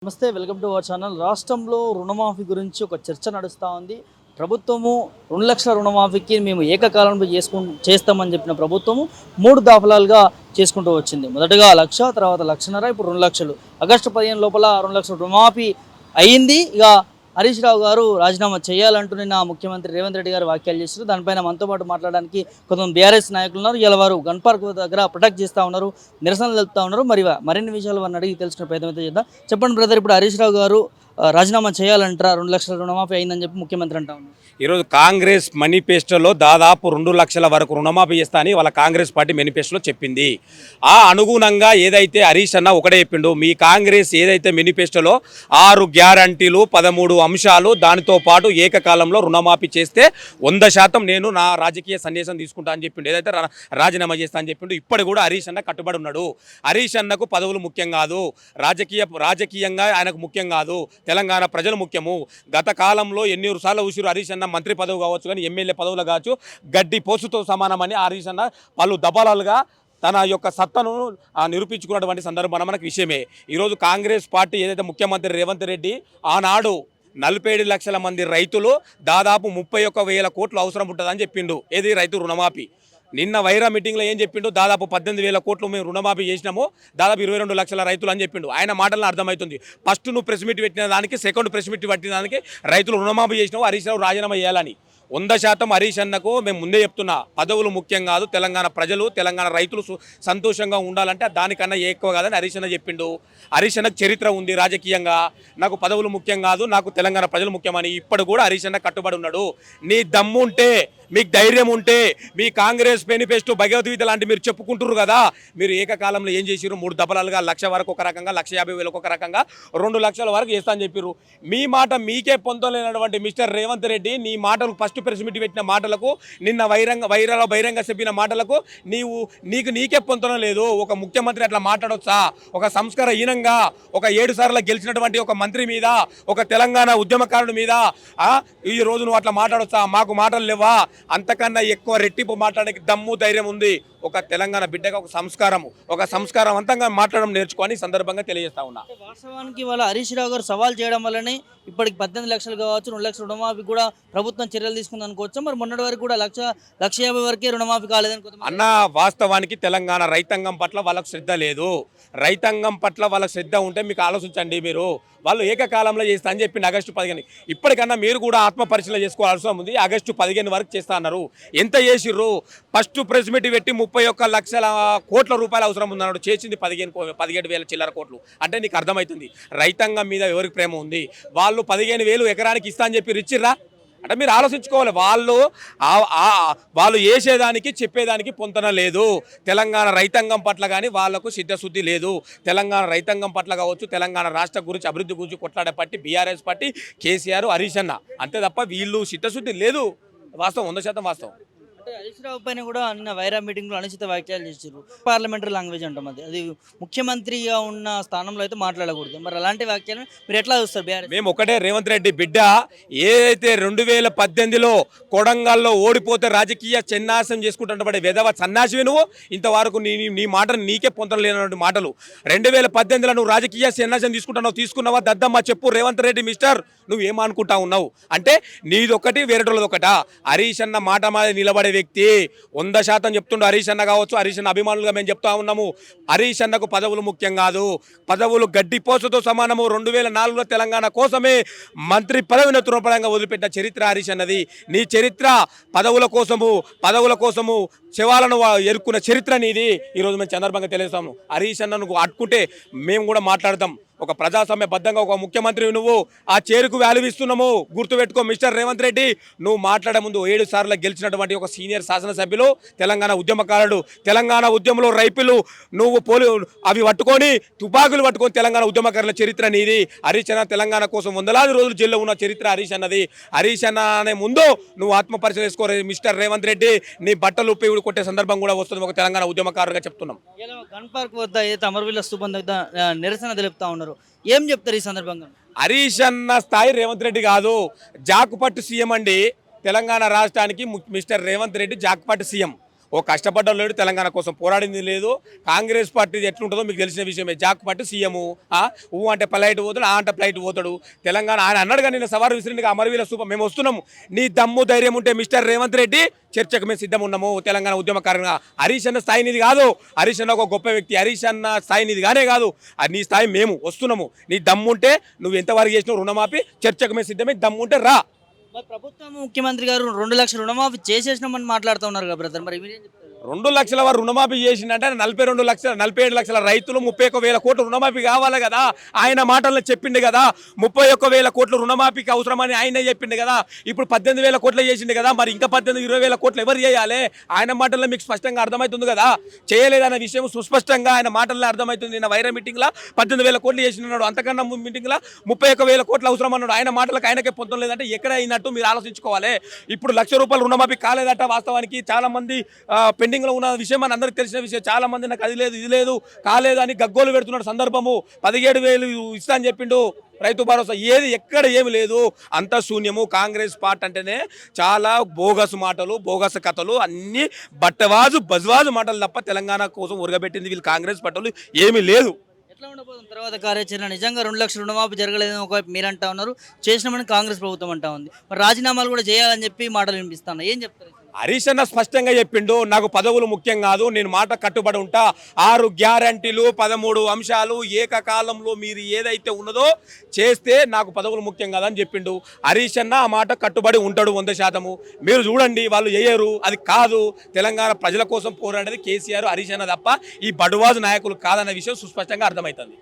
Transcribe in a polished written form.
నమస్తే, welcome to our channel. రాష్ట్రంలో రుణమాఫీ గురించి ఒక చర్చ నడుస్తూ ఉంది. ప్రభుత్వము 2 లక్షల రుణమాఫీకి మేము ఏకకాలంలో చేస్తామని చెప్పిన ప్రభుత్వము 3 దఫాలుగా చేసుకుంటూ వచ్చింది. మొదటగా 1,00,000, తర్వాత 1,50,000, ఇప్పుడు 2 లక్షలు. ఆగస్టు 15 లోపల 2 లక్షల రుణమాఫీ అయ్యింది. ఇక హరీష్ రావు గారు రాజీనామా చేయాలంటూ నిన్న ముఖ్యమంత్రి రేవంత్ రెడ్డి గారు వ్యాఖ్యలు చేశారు. దానిపైన మనతో పాటు మాట్లాడడానికి కొంతమంది బీఆర్ఎస్ నాయకులు ఉన్నారు. ఇలా వారు గన్ పార్క్ దగ్గర ప్రొటెక్ట్ చేస్తూ ఉన్నారు, నిరసనలు తెలుపుతూ ఉన్నారు. మరిన్ని విషయాలు వారిని అడిగి తెలుసుకునే ప్రయత్నం అయితే చేద్దాం. చెప్పండి బ్రదర్, ఇప్పుడు హరీష్ రావు గారు రాజీనామా చేయాలంటారా? 2 లక్షల రుణమాఫీ అయిందని చెప్పి ముఖ్యమంత్రి అంటా ఉన్నారు. ఈరోజు కాంగ్రెస్ మేనిఫెస్టోలో దాదాపు 2 లక్షల వరకు రుణమాఫీ చేస్తా అని వాళ్ళ కాంగ్రెస్ పార్టీ మేనిఫెస్టోలో చెప్పింది. ఆ అనుగుణంగా ఏదైతే హరీష్ అన్న ఒకటే చెప్పిండు, మీ కాంగ్రెస్ ఏదైతే మేనిఫెస్టోలో 6 గ్యారంటీలు 13 అంశాలు దానితో పాటు ఏకకాలంలో రుణమాఫీ చేస్తే 100% నేను నా రాజకీయ సన్యాసం తీసుకుంటా అని చెప్పిండు. ఏదైతే రాజీనామా చేస్తా అని చెప్పిండు. ఇప్పుడు కూడా హరీష్ అన్న కట్టుబడి ఉన్నాడు. హరీష్ అన్నకు పదవులు ముఖ్యం కాదు, రాజకీయంగా ఆయనకు ముఖ్యం కాదు, తెలంగాణ ప్రజలు ముఖ్యము. గత కాలంలో ఎన్నోసార్లు ఉసిరు హరీష్ అన్న మంత్రి పదవి కావచ్చు, కానీ ఎమ్మెల్యే పదవులు కావచ్చు, గడ్డి పోసుతో సమానమని హరీష్ అన్న పలు దబాలాలుగా తన యొక్క సత్తను నిరూపించుకున్నటువంటి సందర్భం మనకు విషయమే. ఈరోజు కాంగ్రెస్ పార్టీ ఏదైతే ముఖ్యమంత్రి రేవంత్ రెడ్డి ఆనాడు 47 లక్షల మంది రైతులు దాదాపు 31,000 కోట్లు అవసరం ఉంటుందని చెప్పిండు. ఏది రైతు రుణమాఫీ. నిన్న వైరా మీటింగ్లో ఏం చెప్పిండు, దాదాపు 18,000 కోట్లు మేము రుణమాఫీ చేసినాము, దాదాపు 22 లక్షల రైతులు అని చెప్పిండు. ఆయన మాటలను అర్థమవుతుంది. ఫస్ట్ నువ్వు ప్రెస్ మీట్ పెట్టిన దానికి, సెకండ్ ప్రెస్ మీట్ పెట్టిన దానికి రైతులు రుణమాఫీ చేసినావు, హరీష్ రావు రాజీనామా చేయాలని. 100% హరీష్ అన్నకు మేము ముందే చెప్తున్నా, పదవులు ముఖ్యం కాదు, తెలంగాణ ప్రజలు తెలంగాణ రైతులు సంతోషంగా ఉండాలంటే దానికన్నా ఎక్కువ కాదని హరీష్ అన్న చెప్పిండు. హరీష్ అన్నకు చరిత్ర ఉంది రాజకీయంగా, నాకు పదవులు ముఖ్యం కాదు, నాకు తెలంగాణ ప్రజలు ముఖ్యమని ఇప్పుడు కూడా హరీష్ అన్న కట్టుబడి ఉన్నాడు. నీ దమ్ము ఉంటే, మీకు ధైర్యం ఉంటే, మీ కాంగ్రెస్ మేనిఫెస్టో భగవద్గీత లాంటి మీరు చెప్పుకుంటున్నారు కదా, మీరు ఏకకాలంలో ఏం చేసిరు? 3 దఫాలుగా 1,00,000 వరకు ఒక రకంగా, 1,50,000 ఒక రకంగా, 2 లక్షల వరకు చేస్తా అని చెప్పారు. మీ మాట మీకే పొందలేనటువంటి మిస్టర్ రేవంత్ రెడ్డి, నీ మాటలు ఫస్ట్ ప్రెస్ మీట్ పెట్టిన మాటలకు, నిన్న బహిరంగ చెప్పిన మాటలకు నీకే పొందడం లేదు. ఒక ముఖ్యమంత్రి అట్లా మాట్లాడొచ్చా? ఒక సంస్కారహీనంగా ఒక 7 సార్లు గెలిచినటువంటి ఒక మంత్రి మీద, ఒక తెలంగాణ ఉద్యమకారుడి మీద ఈ రోజు నువ్వు అట్లా మాట్లాడొచ్చా? మాకు మాటలు లేవా? అంతకన్నా ఎక్కువ రెట్టింపు మాట్లాడడానికి దమ్ము ధైర్యం ఉంది ఒక తెలంగాణ బిడ్డగా. ఒక సంస్కారవంతంగా మాట్లాడడం నేర్చుకొని సందర్భంగా తెలియజేస్తా ఉన్నా. వాస్తవానికి వాళ్ళ హరీష్ రావు గారు సవాల్ చేయడం వల్లనే ఇప్పటికి 18 లక్షలు కావచ్చు, 2 లక్షల రుణమాఫీ కూడా ప్రభుత్వం చర్యలు తీసుకుంది అనుకోవచ్చు. మరి మొన్నటి వరకు కూడా 1,50,000 వరకే రుణమాఫీ కాలేదని అన్న, వాస్తవానికి తెలంగాణ రైతాంగం పట్ల వాళ్ళకు శ్రద్ధ లేదు. రైతాంగం పట్ల వాళ్ళకి శ్రద్ధ ఉంటే మీకు ఆలోచించండి. మీరు వాళ్ళు ఏకకాలంలో చేస్తా అని చెప్పి ఆగస్టు 15 ఇప్పటికన్నా మీరు కూడా ఆత్మ పరిశీలన చేసుకోవాల్సిన ఉంది. ఆగస్టు 15 వరకు చేస్తా అన్నారు. ఎంత చేసిర్రు? ఫస్ట్ ప్రెస్ మీట్ పెట్టి 31 లక్షల కోట్ల రూపాయలు అవసరం ఉందన్నాడు. చేసింది 17,000 చిల్లర కోట్లు. అంటే నీకు అర్థమవుతుంది రైతాంగం మీద ఎవరికి ప్రేమ ఉంది. వాళ్ళు 15,000 ఎకరానికి ఇస్తా అని చెప్పి ఇచ్చిర్రా? అంటే మీరు ఆలోచించుకోవాలి. వాళ్ళు వేసేదానికి చెప్పేదానికి పొంతన లేదు. తెలంగాణ రైతాంగం పట్ల కానీ వాళ్లకు సిద్ధశుద్ధి లేదు. తెలంగాణ రైతాంగం పట్ల కావచ్చు, తెలంగాణ రాష్ట్ర గురించి, అభివృద్ధి గురించి కొట్లాడే party BRS party, KCR, Harish అన్న, అంతే తప్ప వీళ్ళు సిద్ధశుద్ధి లేదు. వాస్తవం, 100% వాస్తవం. అంటే హరీష్ రావు పైన కూడా నిన్న వైరా మీటింగ్లో అనుచిత వ్యాఖ్యలు చేశారు. పార్లమెంటరీ లాంగ్వేజ్ అంటాం, అది ముఖ్యమంత్రిగా ఉన్న స్థానంలో అయితే మాట్లాడకూడదు. మరి అలాంటి వ్యాఖ్యలు మీరు ఎట్లా చూస్తారు? మేము ఒకటే, రేవంత్ రెడ్డి బిడ్డ ఏదైతే 2018లో కొడంగల్లో ఓడిపోతే రాజకీయ చెన్నాశం చేసుకుంటున్నటువంటి విధవ సన్నాసివి నువ్వు. ఇంతవరకు నీ మాటను నీకే పొందలేనటువంటి మాటలు. 2018లో నువ్వు రాజకీయ చెన్నాశం తీసుకున్నావా? దద్దమ్మ చెప్పు రేవంత్ రెడ్డి మిస్టర్, నువ్వేమనుకుంటా ఉన్నావు? అంటే నీదొకటి వేరేటోళ్ళది ఒకటా? హరీష్ అన్న మాట మీద నిలబడే వ్యక్తి 100% చెప్తుండు. హరీష్ అన్న కావచ్చు, హరీష్ అన్న అభిమానులుగా మేము చెప్తా ఉన్నాము, హరీష్ అన్నకు పదవులు ముఖ్యం కాదు, పదవులు గడ్డిపోసతో సమానము. 2004లో తెలంగాణ కోసమే మంత్రి పదవిని తృణపరంగా వదిలిపెట్టిన చరిత్ర హరీష్ అన్నది. నీ చరిత్ర పదవుల కోసము శవాలను ఎరుక్కున్న చరిత్ర నీది. ఈరోజు మేము సందర్భంగా తెలియజేస్తాము. హరీష్ అన్న నువ్వు అట్టుకుంటే మేము కూడా మాట్లాడతాం. ఒక ప్రజాస్వామ్యబద్ధంగా ఒక ముఖ్యమంత్రి నువ్వు, ఆ చేరుకు వాల్యూ ఇస్తున్నాము. గుర్తుపెట్టుకో మిస్టర్ రేవంత్ రెడ్డి, నువ్వు మాట్లాడే ముందు 7 సార్లు గెలిచినటువంటి ఒక సీనియర్ శాసనసభ్యులు, తెలంగాణ ఉద్యమకారుడు, తెలంగాణ ఉద్యమంలో రైతులు నువ్వు అవి పట్టుకొని, తుపాకులు పట్టుకొని తెలంగాణ ఉద్యమకారుల చరిత్ర నీది. హరీష్ అన్న తెలంగాణ కోసం 100 రోజులు జైల్లో ఉన్న చరిత్ర హరీష్ అన్నది. హరీష్ అన్న అనే ముందు నువ్వు ఆత్మపరిశీలన చేసుకో మిస్టర్ రేవంత్ రెడ్డి. నీ బట్టలు ఉప్పి కొట్టే సందర్భం కూడా వస్తుంది ఒక తెలంగాణ ఉద్యమకారుగా చెప్తున్నాం. గన్ పార్క్ వద్ద అయితే అమరవీరుల స్తూపం దగ్గర నిరసన తెలుపుతా ఉన్నారు. ఏం చెప్తారు ఈ సందర్భంగా? హరీష్ అన్న స్థాయి రేవంత్ రెడ్డి కాదు, జాకుపట్టు సీఎం అండి. తెలంగాణ రాష్ట్రానికి మిస్టర్ రేవంత్ రెడ్డి జాకుపట్టు సీఎం. ఓ కష్టపడ్డ లేడు, తెలంగాణ కోసం పోరాడింది లేదు. కాంగ్రెస్ పార్టీ ఎట్లుంటుందో మీకు తెలిసిన విషయమే. జాక్ పార్టీ సీఎం ఊ అంటే ఫ్లైట్ పోతాడు, ఆ అంటే ఫ్లైట్ పోతాడు. తెలంగాణ ఆయన అన్నాడుగా నిన్న సవారు విసిరిండిగా అమరవీర సూపర్ మేము వస్తున్నాము, నీ దమ్ము ధైర్యం ఉంటే మిస్టర్ రేవంత్ రెడ్డి చర్చకు మేము సిద్ధం ఉన్నాము. తెలంగాణ ఉద్యమకారుగా హరీష్ అన్న స్థాయి నిధి కాదు, హరీష్ అన్న ఒక గొప్ప వ్యక్తి, హరీష్ అన్న స్థాయి నిధి కానే కాదు, అది నీ స్థాయి మేము వస్తున్నాము. నీ దమ్ముంటే నువ్వు ఎంతవరకు చేసినావు రుణమాఫీ చర్చకు మేము సిద్ధమే, దమ్ముంటే రా. మరి ప్రభుత్వం ముఖ్యమంత్రి గారు 2 లక్షల రుణమాఫీ చేసేసినామని మాట్లాడుతూ ఉన్నారు కదా బ్రదర్, మరి మీరేం చెప్తారు? 2 లక్షల వారు రుణమాఫీ చేసిందంటే 47 లక్షల రైతులు 31,000 కోట్లు రుణమాఫీ కావాలి కదా. ఆయన మాటల్లో చెప్పిండు కదా, 31,000 కోట్లు రుణమాఫీకి అవసరమని ఆయనే చెప్పిండు కదా. ఇప్పుడు 18,000 కోట్లు చేసిండు కదా, మరి ఇంకా 20,000 కోట్లు ఎవరు చేయాలి? ఆయన మాటల్లో మీకు స్పష్టంగా అర్థమవుతుంది కదా, చేయలేదన్న విషయం సుస్పష్టంగా ఆయన మాటల్లో అర్థమవుతుంది. నిన్న వైరా మీటింగ్లో 18,000 కోట్లు చేసినాడు, అంతకన్నా మీటింగ్లో 31,000 కోట్లు అవసరం అన్నాడు. ఆయన మాటలకు ఆయనకే పొందం లేదంటే ఎక్కడ అయినట్టు మీరు ఆలోచించుకోవాలి. ఇప్పుడు ₹1,00,000 రుణమాఫీ కాలేదట. వాస్తవానికి చాలా మంది పెండింగ్ లో ఉన్న విషయం అని అందరికి తెలిసిన విషయం. చాలా మంది నాకు అది లేదు ఇది లేదు కాలేదు అని గగ్గోలు పెడుతున్నాడు సందర్భము. 17,000 ఇస్తా అని చెప్పిండు రైతు భరోసా, ఏది ఎక్కడ ఏమి లేదు, అంత శూన్యము. కాంగ్రెస్ పార్టీ అంటేనే చాలా బోగస్ మాటలు, బోగస్ కథలు, అన్ని బట్టవాజు బజ్వాజు మాటలు తప్ప తెలంగాణ కోసం ఉరగబెట్టింది వీళ్ళు కాంగ్రెస్ పార్టీలు ఏమీ లేదు. ఎట్లా ఉండబోతుంది తర్వాత కార్యాచరణ? నిజంగా 2 లక్షల రుణమాఫీ జరగలేదని ఒకవైపు మీరు అంటా ఉన్నారు, చేసినామని కాంగ్రెస్ ప్రభుత్వం అంటా ఉంది. మరి రాజీనామాలు కూడా చేయాలని చెప్పి మాటలు వినిపిస్తాను, ఏం చెప్తారు? హరీష్ అన్న స్పష్టంగా చెప్పిండు, నాకు పదవులు ముఖ్యం కాదు, నేను మాట కట్టుబడి ఉంటా. 6 గ్యారంటీలు 13 అంశాలు ఏకకాలంలో మీరు ఏదైతే ఉన్నదో చేస్తే నాకు పదవులు ముఖ్యం కాదని చెప్పిండు. హరీష్ అన్న ఆ మాట కట్టుబడి ఉంటాడు 100%. మీరు చూడండి, వాళ్ళు చేయరు, అది కాదు. తెలంగాణ ప్రజల కోసం పోరాడేది కేసీఆర్, హరీష్ అన్న తప్ప ఈ బడువాజు నాయకులు కాదన్న విషయం సుస్పష్టంగా అర్థమవుతుంది.